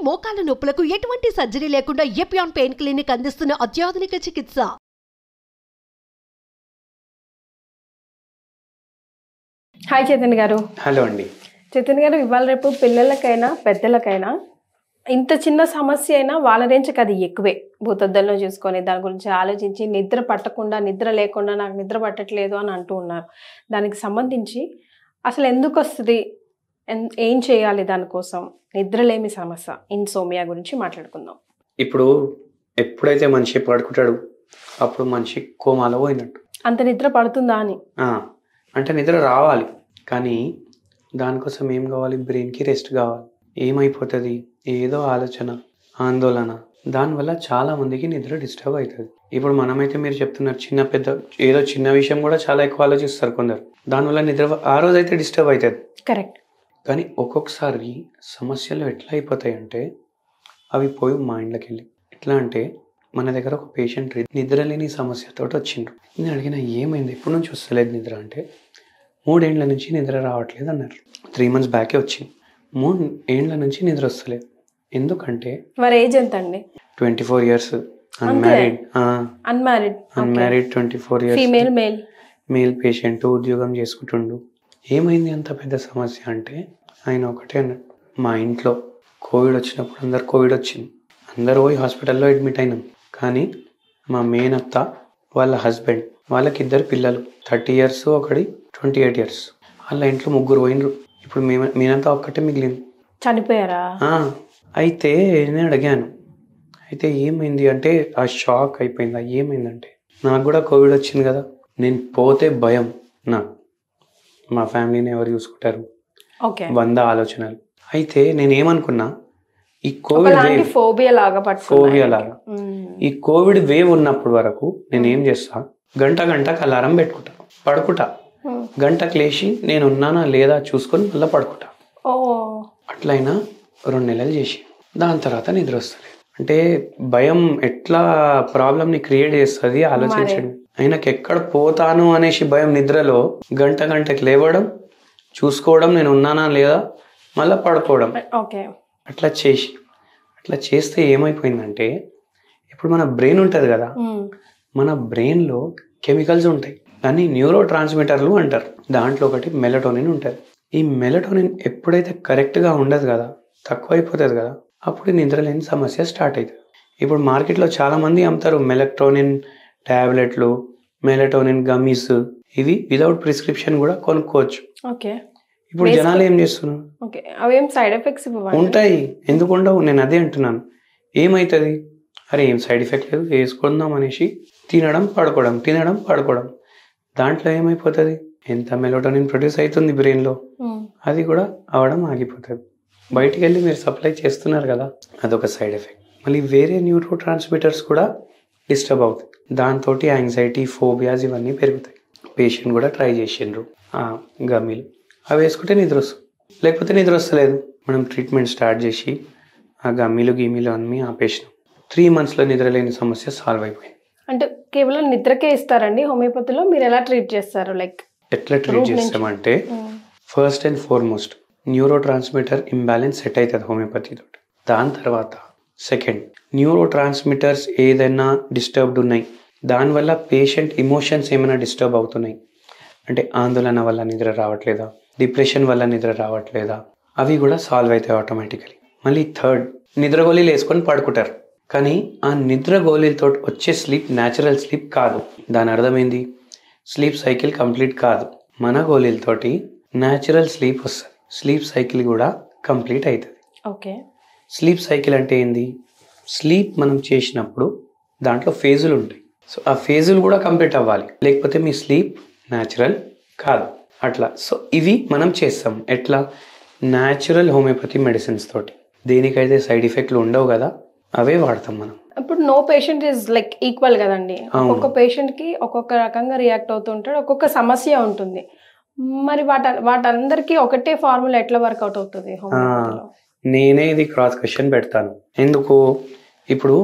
మోకాల నొప్పులకు ఎటువంటి సర్జరీ లేకుండా ఎపియాన్ పెయిన్ క్లినిక్ అందిస్తున్న అత్యాధునిక చికిత్స. హాయ్ చైతన్య గారు. హలో అండి. చైతన్య గారు, ఇవాళ రేపు పిల్లలకైనా పెద్దలకైనా ఇంత చిన్న సమస్య అయినా వాళ్ళ రేంజ్కి అది ఎక్కువే. భూతద్దంలో చూసుకొని దాని గురించి ఆలోచించి నిద్ర పట్టకుండా, నిద్ర లేకుండా నాకు నిద్ర పట్టట్లేదు అని అంటూ ఉన్నారు. దానికి సంబంధించి అసలు ఎందుకు వస్తుంది, ఏం చేయాలి దానికోసం, నిద్రలేమి సమస్య, ఇన్సోమియా గురించి మాట్లాడుకుందాం. ఇప్పుడు ఎప్పుడైతే మనిషి పడుకుంటాడు అప్పుడు మనిషి కోమాలో పోయినట్టు. అంత నిద్ర పడుతుందా అని అంటే నిద్ర రావాలి, కానీ దానికోసం ఏం కావాలి? బ్రెయిన్కి రెస్ట్ కావాలి. ఏమైపోతుంది? ఏదో ఆలోచన, ఆందోళన, దానివల్ల చాలా మందికి నిద్ర డిస్టర్బ్ అవుతుంది. ఇప్పుడు మనమైతే మీరు చెప్తున్నారు చిన్న పెద్ద ఏదో చిన్న విషయం కూడా చాలా ఎక్కువ ఆలోచిస్తారు కొందరు, దానివల్ల నిద్ర ఆ రోజు అయితే డిస్టర్బ్ అవుతుంది. కరెక్ట్. కానీ ఒక్కొక్కసారి సమస్యలు ఎట్లా అయిపోతాయి అంటే అవి పోయి మైండ్లోకి వెళ్ళి ఎట్లా అంటే మన దగ్గర ఒక పేషెంట్ నిద్ర లేని సమస్యతో వచ్చిండ్రు. నేను అడిగిన ఏమైంది, ఎప్పటి నుంచి వస్తలేదు నిద్ర అంటే 3 ఏళ్ల నుంచి నిద్ర రావట్లేదు అన్నారు. 3 months బ్యాకే వచ్చింది. 3 ఏళ్ల నుంచి నిద్ర వస్తలేదు. ఎందుకంటే వారి ఏజ్ ఎంత అండి? 24 years. Unmarried 24 years. Male patient, ఉద్యోగం చేసుకుంటుండు. ఏమైంది అంత పెద్ద సమస్య అంటే ఆయన ఒకటే అన్నాడు, మా ఇంట్లో కోవిడ్ వచ్చినప్పుడు అందరు కోవిడ్ వచ్చింది, అందరూ పోయి హాస్పిటల్లో అడ్మిట్ అయినాం. కానీ మా మేనత్త వాళ్ళ హస్బెండ్, వాళ్ళకి 2 పిల్లలు, 30 years, ఒకటి 28 years. వాళ్ళ ఇంట్లో 3 పోయినరు. ఇప్పుడు మేనంతా ఒక్కటే మిగిలింది. చనిపోయారా? అయితే నేను అడిగాను, అయితే ఏమైంది అంటే ఆ షాక్ అయిపోయింది. ఏమైందంటే నాకు కూడా కోవిడ్ వచ్చింది కదా, నేను పోతే భయం, నాకు మా ఫ్యామిలీని ఎవరు చూసుకుంటారు, 100 ఆలోచనలు. అయితే నేనేమనుకున్నా, ఈ కోవిడ్ ఫోబియా లాగా ఈ కోవిడ్ వేవ్ ఉన్నప్పుడు వరకు నేనేం చేస్తా, గంటకు అలారం పెట్టుకుంటా, పడుకుంటా, గంటకు లేచి నేను ఉన్నానా లేదా చూసుకొని మళ్ళీ పడుకుంటా. అట్లయినా 2 నెలలు చేసి దాని తర్వాత నిద్ర వస్తలేదు. అంటే భయం ఎట్లా ప్రాబ్లమ్ని క్రియేట్ చేస్తుంది ఆలోచించండి. ఆయనకి ఎక్కడ పోతాను అనేసి భయం, నిద్రలో గంటకి లేవడం, చూసుకోవడం నేను ఉన్నానా లేదా, మళ్ళీ పడుకోవడం. అట్లా చేస్తే ఏమైపోయిందంటే ఇప్పుడు మన బ్రెయిన్ ఉంటుంది కదా, మన బ్రెయిన్లో కెమికల్స్ ఉంటాయి, దాన్ని న్యూరో ట్రాన్స్మిటర్లు అంటారు. దాంట్లో ఒకటి మెలటోనిన్ ఉంటుంది. ఈ మెలటోనిన్ ఎప్పుడైతే కరెక్ట్గా ఉండదు కదా, తక్కువ అయిపోతుంది కదా, అప్పుడు నిద్రలేని సమస్య స్టార్ట్ అవుతుంది. ఇప్పుడు మార్కెట్లో చాలామంది అమ్ముతారు మెలటోనిన్ ట్యాబ్లెట్లు, మెలటోనిన్ గమ్మీస్. ఇవి వితౌట్ ప్రిస్క్రిప్షన్ కూడా కొనుక్కోవచ్చు. ఇప్పుడు జనాలు ఏం చేస్తున్నారు, సైడ్ ఎఫెక్ట్స్ ఉంటాయి, ఎందుకు ఉండవు? నేను అదే అంటున్నాను. ఏమవుతుంది, అరే ఏం సైడ్ ఎఫెక్ట్ లేదు, వేసుకుందాం అనేసి తినడం పడుకోవడం. దాంట్లో ఏమైపోతుంది, ఎంత మెలటోనిన్ ప్రొడ్యూస్ అవుతుంది బ్రెయిన్లో, అది కూడా అవడం ఆగిపోతుంది. బయటికి వెళ్ళి మీరు సప్లై చేస్తున్నారు కదా, అదొక సైడ్ ఎఫెక్ట్. మళ్ళీ వేరే న్యూరో ట్రాన్స్మిటర్స్ కూడా డిస్టర్బ్ అవుతాయి. దాంతో యాంగ్జైటీ, ఫోబియాస్ ఇవన్నీ పెరుగుతాయి. పేషెంట్ కూడా ట్రై చేసిండ్రు గమ్మీలు, అవి వేసుకుంటే నిద్ర వస్తుంది, లేకపోతే నిద్ర వస్తలేదు. మనం ట్రీట్మెంట్ స్టార్ట్ చేసి ఆ గమ్మీలు అన్నీ ఆపేసినాం. 3 monthsలో నిద్రలేని సమస్య సాల్వ్ అయిపోయింది. అంటే కేవలం నిద్రకే ఇస్తారండి హోమియోపతిలో? మీరు ఎలా ట్రీట్ చేస్తారు? ఎట్లా ట్రీట్ చేస్తామంటే first and foremost neuro transmitter imbalance set అవుతుంది హోమియోపతితో. దాని తర్వాత సెకండ్, న్యూరో ట్రాన్స్మిటర్స్ ఏదైనా డిస్టర్బ్డ్ ఉన్నాయి, దానివల్ల పేషెంట్ ఇమోషన్స్ ఏమైనా డిస్టర్బ్ అవుతున్నాయి అంటే ఆందోళన వల్ల నిద్ర రావట్లేదా, డిప్రెషన్ వల్ల నిద్ర రావట్లేదా, అవి కూడా సాల్వ్ అవుతాయి ఆటోమేటికలీ. మళ్ళీ థర్డ్, నిద్ర గోళీలు వేసుకొని పడుకుంటారు, కానీ ఆ నిద్ర గోళీలతో వచ్చే స్లీప్ న్యాచురల్ స్లీప్ కాదు. దాని అర్థమైంది, స్లీప్ సైకిల్ కంప్లీట్ కాదు. మన గోళీలతోటి న్యాచురల్ స్లీప్ వస్తుంది, స్లీప్ సైకిల్ కూడా కంప్లీట్ అవుతుంది. స్లీప్ సైకిల్ అంటే ఏంది? స్లీప్ మనం చేసినప్పుడు దాంట్లో ఫేజులు ఉంటాయి, సో ఆ ఫేజులు కూడా కంప్లీట్ అవ్వాలి, లేకపోతే మీ స్లీప్ న్యాచురల్ కాదు. అట్లా సో ఇవి మనం చేస్తాం. ఎట్లా? న్యాచురల్ హోమియోపతి మెడిసిన్స్ తోటి. దేనికైతే సైడ్ ఎఫెక్ట్లు ఉండవు కదా, అవే వాడతాం మనం. ఇప్పుడు నో పేషెంట్ ఈజ్ ఈక్వల్ కదండి. ఒక్కొక్క పేషెంట్కి ఒక్కొక్క రకంగా రియాక్ట్ అవుతుంటాడు, ఒక్కొక్క సమస్య ఉంటుంది. మరి వాటందరికీ ఒకటే ఫార్ములా ఎట్లా వర్కౌట్ అవుతుంది హోమియోపతిలో? నేనే ఇది క్రాస్ క్వశ్చన్ పెడతాను. ఎందుకు? ఇప్పుడు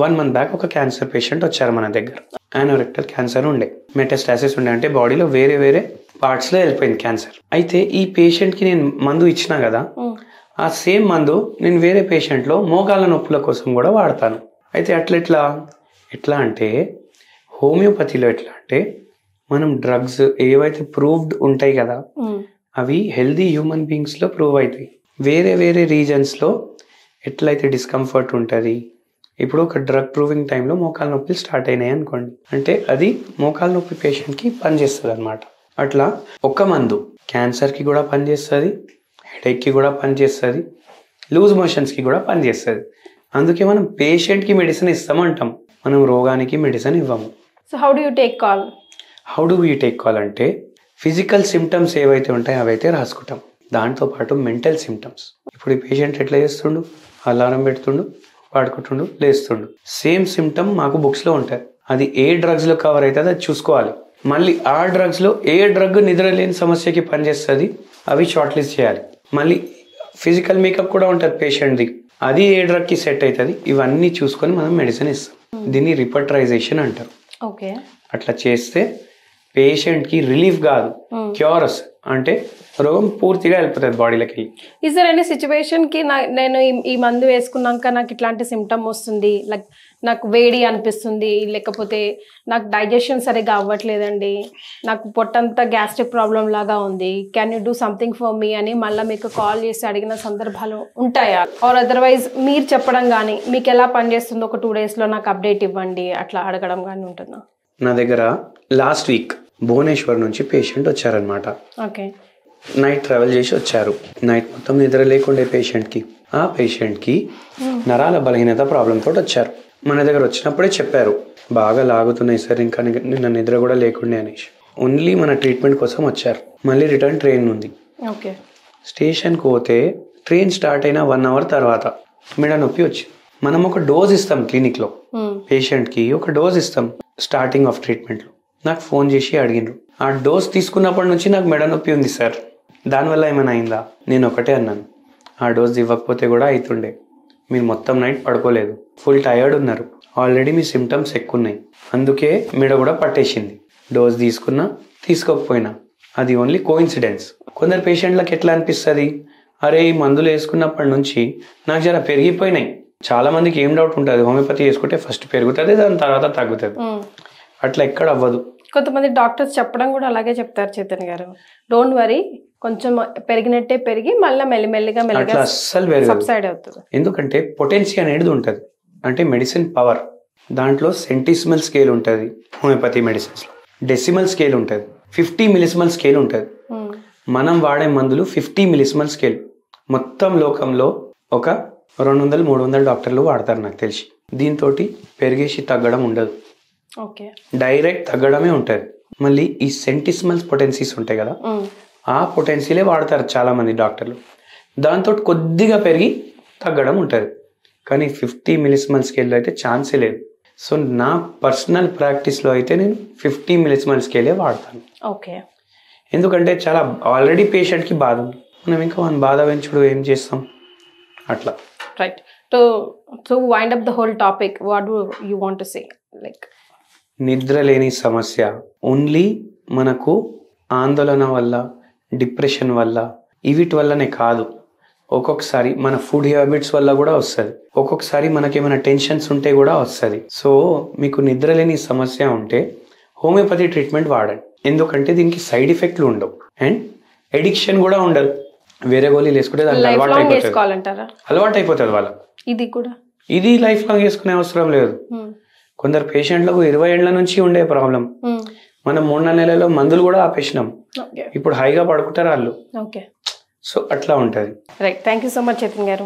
1 month బ్యాక్ ఒక క్యాన్సర్ పేషెంట్ వచ్చారు మన దగ్గర. యానోరెక్టల్ క్యాన్సర్ ఉండే, మెటాస్టాసిస్ ఉండే, అంటే బాడీలో వేరే పార్ట్స్లో వెళ్ళిపోయింది క్యాన్సర్. అయితే ఈ పేషెంట్కి నేను మందు ఇచ్చినా కదా, ఆ సేమ్ మందు నేను వేరే పేషెంట్లో మోకాళ్ళ నొప్పుల కోసం కూడా వాడతాను. అయితే ఎట్లా అంటే హోమియోపతిలో ఎట్లా అంటే మనం డ్రగ్స్ ఏవైతే ప్రూవ్డ్ ఉంటాయి కదా అవి హెల్దీ హ్యూమన్ బీయింగ్స్లో ప్రూవ్ అవుతాయి. వేరే రీజన్స్లో ఎట్లయితే డిస్కంఫర్ట్ ఉంటుంది, ఇప్పుడు ఒక డ్రగ్ ప్రూవింగ్ టైంలో మోకాళ్ళ నొప్పులు స్టార్ట్ అయినాయి అనుకోండి, అంటే అది మోకాళ్ళ నొప్పి పేషెంట్కి పనిచేస్తుంది అనమాట. అట్లా ఒక మందు క్యాన్సర్కి కూడా పనిచేస్తుంది, హెడేక్కి కూడా పనిచేస్తుంది, లూజ్ మోషన్స్కి కూడా పనిచేస్తుంది. అందుకే మనం పేషెంట్కి మెడిసిన్ ఇస్తామంటాం, మనం రోగానికి మెడిసిన్ ఇవ్వము. So how do you take call అంటే ఫిజికల్ సిమ్టమ్స్ ఏవైతే ఉంటాయో అవైతే రాసుకుంటాం, దాంతోపాటు మెంటల్ సిమ్టమ్స్. ఇప్పుడు ఈ పేషెంట్ ఎట్లా చేస్తుండు, అలారం పెడుతుండు, పాడుకుంటుండు, లేస్తుండు, సేమ్ సిమ్టమ్ మాకు బుక్స్లో ఉంటుంది. అది ఏ డ్రగ్స్లో కవర్ అవుతుంది అది చూసుకోవాలి. మళ్ళీ ఆ డ్రగ్స్లో ఏ డ్రగ్ నిద్ర లేని సమస్యకి పనిచేస్తుంది అవి షార్ట్ లిస్ట్ చేయాలి. మళ్ళీ ఫిజికల్ మేకప్ కూడా ఉంటుంది పేషెంట్ది, అది ఏ డ్రగ్కి సెట్ అవుతుంది, ఇవన్నీ చూసుకొని మనం మెడిసిన్ ఇస్తాం. దీన్ని రిపర్టరైజేషన్ అంటారు. ఓకే, అట్లా చేస్తే పేషెంట్కి రిలీఫ్ కాదు, క్యూరస్ అంటే రోగం పూర్తిగా వెళ్ళిపోతుంది బాడీలోకి వెళ్ళి. ఈజ్ దర్ ఎనీ సిచ్యువేషన్కి నేను ఈ మందు వేసుకున్నాక నాకు ఇట్లాంటి సిమ్టమ్ వస్తుంది, లైక్ నాకు వేడి అనిపిస్తుంది, లేకపోతే నాకు డైజెషన్ సరిగా అవ్వట్లేదండి, నాకు పొట్టంతా గ్యాస్ట్రిక్ ప్రాబ్లం లాగా ఉంది, can you do something for me అని మళ్ళీ మీకు కాల్ చేసి అడిగిన సందర్భాలు ఉంటాయా? ఆర్ అదర్వైజ్ మీరు చెప్పడం కానీ మీకు ఎలా పనిచేస్తుందో ఒక 2 daysలో నాకు అప్డేట్ ఇవ్వండి అట్లా అడగడం కానీ ఉంటుందా? నా దగ్గర లాస్ట్ వీక్ భువనేశ్వర్ నుంచి పేషెంట్ వచ్చారనమాట. ఓకే, నైట్ ట్రావెల్ చేసి వచ్చారు. నైట్ మొత్తం నిద్ర లేకుండే ఆ పేషెంట్కి నరాల బలహీనత ప్రాబ్లంతో వచ్చారు. మన దగ్గర వచ్చినప్పుడే చెప్పారు, బాగా లాగుతున్నాయి సార్, ఇంకా నిన్న నిద్ర కూడా లేకుండే అనేసి. ఓన్లీ మన ట్రీట్మెంట్ కోసం వచ్చారు. మళ్ళీ రిటర్న్ ట్రైన్ ఉంది. ఓకే, స్టేషన్కి పోతే ట్రైన్ స్టార్ట్ అయిన 1 hour తర్వాత మెడ నొప్పి వచ్చింది. మనం ఒక డోస్ ఇస్తాం క్లినిక్లో, పేషెంట్కి ఒక డోస్ ఇస్తాం స్టార్టింగ్ ఆఫ్ ట్రీట్మెంట్లో. నాకు ఫోన్ చేసి అడిగినారు, ఆ డోస్ తీసుకున్నప్పటి నుంచి నాకు మెడ నొప్పి ఉంది సార్, దానివల్ల ఏమైనా అయిందా? నేను ఒకటే అన్నాను, ఆ డోస్ ఇవ్వకపోతే కూడా అవుతుండే, మీరు మొత్తం నైట్ పడుకోలేదు, ఫుల్ టయర్డ్ ఉన్నారు, ఆల్రెడీ మీ సిమ్టమ్స్ ఎక్కువ ఉన్నాయి, అందుకే మెడ కూడా పట్టేసింది. డోస్ తీసుకున్నా తీసుకోకపోయినా అది ఓన్లీ కోఇన్సిడెన్స్. కొందరు పేషెంట్లకు ఎట్లా అనిపిస్తుంది, అరే ఈ మందులు వేసుకున్నప్పటి నుంచి నాకు జర పెరిగిపోయినాయి. చాలా మందికి ఏం డౌట్ ఉంటుంది, హోమియోపతి వేసుకుంటే ఫస్ట్ పెరుగుతుంది, దాని తర్వాత తగ్గుతుంది. అట్లా ఎక్కడ అవ్వదు. కొంతమంది డాక్టర్స్ చెప్పడం కూడా అలాగే చెప్తారు చైతన్య గారు, డోంట్ వరీ, కొంచెం పెరిగినట్టే పెరిగి మళ్ళీ మెల్లిమెల్లిగా అస్సలు సబ్సైడ్ అవుతుంది. ఎందుకంటే పొటెన్సీ అనేది ఉంటుంది, అంటే మెడిసిన్ పవర్. దాంట్లో సెంటిసిమల్ స్కేల్ ఉంటుంది హోమియోపతి మెడిసిన్స్లో, డెసిమల్ స్కేల్ ఉంటుంది, 50 మిలిసిమల్ స్కేల్ ఉంటుంది. మనం వాడే మందులు 50 మిలిసిమల్ స్కేల్. మొత్తం లోకంలో ఒక 200-300 డాక్టర్లు వాడతారు నాకు తెలిసి. దీంతో పెరిగేసి తగ్గడం ఉండదు, ఓకే, డైరెక్ట్ తగ్గడమే ఉంటుంది. మళ్ళీ ఈ సెంటిసిమల్స్ పొటెన్సీస్ ఉంటాయి కదా, ఆ పొటెన్సీలే వాడతారు చాలా మంది డాక్టర్లు. దాంతో కొద్దిగా పెరిగి తగ్గడం ఉంటుంది, కానీ 50 మిలిసిమల్ స్కేల్లో అయితే ఛాన్సే లేదు. సో నా పర్సనల్ ప్రాక్టీస్లో అయితే నేను 50 మిలిసిమల్ స్కేలే వాడతాను. ఓకే, ఎందుకంటే చాలా ఆల్రెడీ పేషెంట్కి బాధ ఉంది, మనం ఇంకా మన బాధ పెంచుడు ఏం చేస్తాం అట్లా. Right, to wind up the whole topic, what do you want to say? Like నిద్ర లేని సమస్య ఓన్లీ మనకు ఆందోళన వల్ల, డిప్రెషన్ వల్ల, వీటి వల్లనే కాదు. ఒక్కొక్కసారి మన ఫుడ్ హ్యాబిట్స్ వల్ల కూడా వస్తుంది, ఒక్కొక్కసారి మనకేమైనా టెన్షన్స్ ఉంటే కూడా వస్తుంది. సో మీకు నిద్ర లేని సమస్య ఉంటే హోమియోపతి ట్రీట్మెంట్ వాడండి, ఎందుకంటే దీనికి సైడ్ ఎఫెక్ట్లు ఉండవు అండ్ ఎడిక్షన్ కూడా ఉండదు. వేరే గోళీలు వేసుకుంటే దానికి అలవాటు అయిపోతుంది వాళ్ళకి. ఇది లైఫ్ లాంగ్ వేసుకునే అవసరం లేదు. కొందరు పేషెంట్లకు 20 ఏళ్ల నుంచి ఉండే ప్రాబ్లం, మనం 3 నెలల్లో మందులు కూడా ఆపేసినాం, ఇప్పుడు హాయిగా పడుకుంటారు వాళ్ళు. సో అట్లా ఉంటుంది. Right, thank you so much Chaitanya గారు.